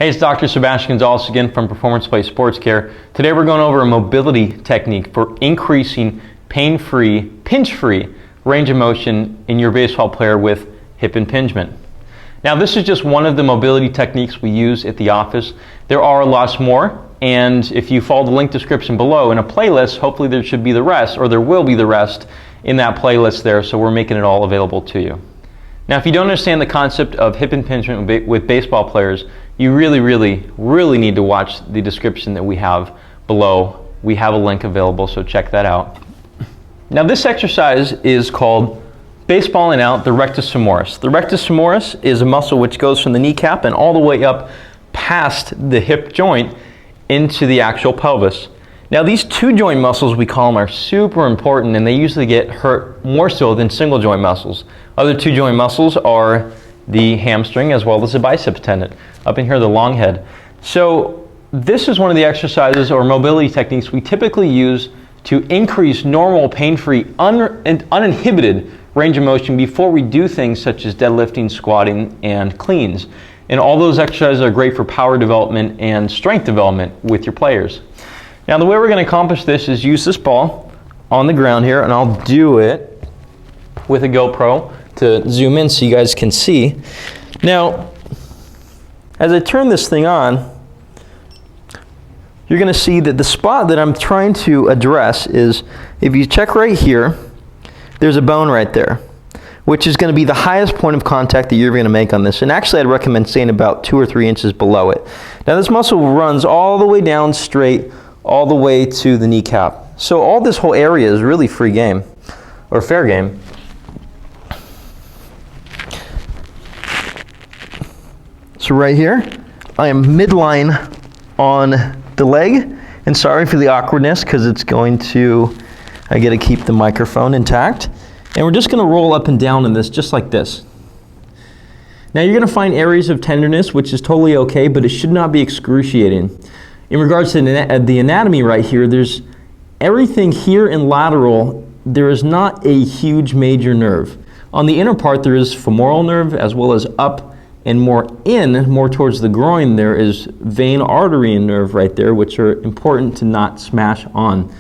Hey, it's Dr. Sebastian Gonzalez again from Performance Play Sports Care. Today we're going over a mobility technique for increasing pain-free, pinch-free range of motion in your baseball player with hip impingement. Now this is just one of the mobility techniques we use at the office. There are lots more, and if you follow the link description below in a playlist, hopefully there should be the rest, or there will be the rest in that playlist there, so we're making it all available to you. Now if you don't understand the concept of hip impingement with baseball players, you really need to watch the description that we have below. We have a link available, so check that out. Now this exercise is called baseballing out the rectus femoris. The rectus femoris is a muscle which goes from the kneecap and all the way up past the hip joint into the actual pelvis. Now these two joint muscles, we call them, are super important, and they usually get hurt more so than single joint muscles. Other two joint muscles are the hamstring as well as the biceps tendon. Up in here, the long head. So this is one of the exercises or mobility techniques we typically use to increase normal, pain-free, uninhibited range of motion before we do things such as deadlifting, squatting, and cleans. And all those exercises are great for power development and strength development with your players. Now the way we're going to accomplish this is use this ball on the ground here, and I'll do it with a GoPro to zoom in so you guys can see. Now, as I turn this thing on, you're going to see that the spot that I'm trying to address is, if you check right here, there's a bone right there, which is going to be the highest point of contact that you're going to make on this. And actually, I'd recommend staying about 2 or 3 inches below it. Now, this muscle runs all the way down straight, all the way to the kneecap. So all this whole area is really free game, or fair game. So right here, I am midline on the leg, and sorry for the awkwardness because it's going to, I got to keep the microphone intact. And we're just going to roll up and down in this just like this. Now you're going to find areas of tenderness, which is totally okay, but it should not be excruciating. In regards to the anatomy right here, there's everything here in lateral, there is not a huge major nerve. On the inner part there is femoral nerve, as well as up and more towards the groin, there is vein, artery, and nerve right there, which are important to not smash on.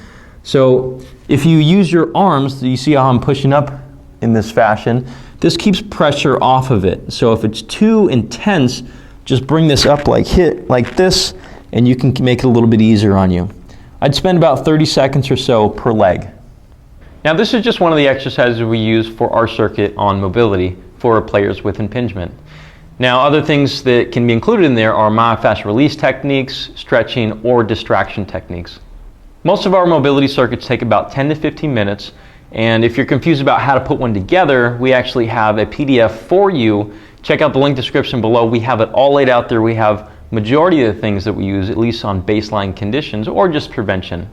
So if you use your arms, you see how I'm pushing up in this fashion, this keeps pressure off of it. So if it's too intense, just bring this up like this, and you can make it a little bit easier on you. I'd spend about 30 seconds or so per leg. Now this is just one of the exercises we use for our circuit on mobility for players with impingement. Now other things that can be included in there are myofascial release techniques, stretching, or distraction techniques. Most of our mobility circuits take about 10 to 15 minutes, and if you're confused about how to put one together, we actually have a PDF for you. Check out the link description below. We have it all laid out there. We have majority of the things that we use, at least on baseline conditions or just prevention.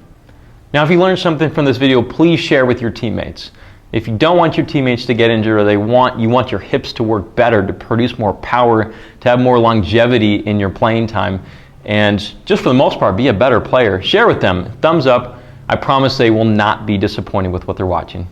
Now if you learned something from this video, please share with your teammates. If you don't want your teammates to get injured, or you want your hips to work better, to produce more power, to have more longevity in your playing time, and just for the most part be a better player, share with them. Thumbs up. I promise they will not be disappointed with what they're watching.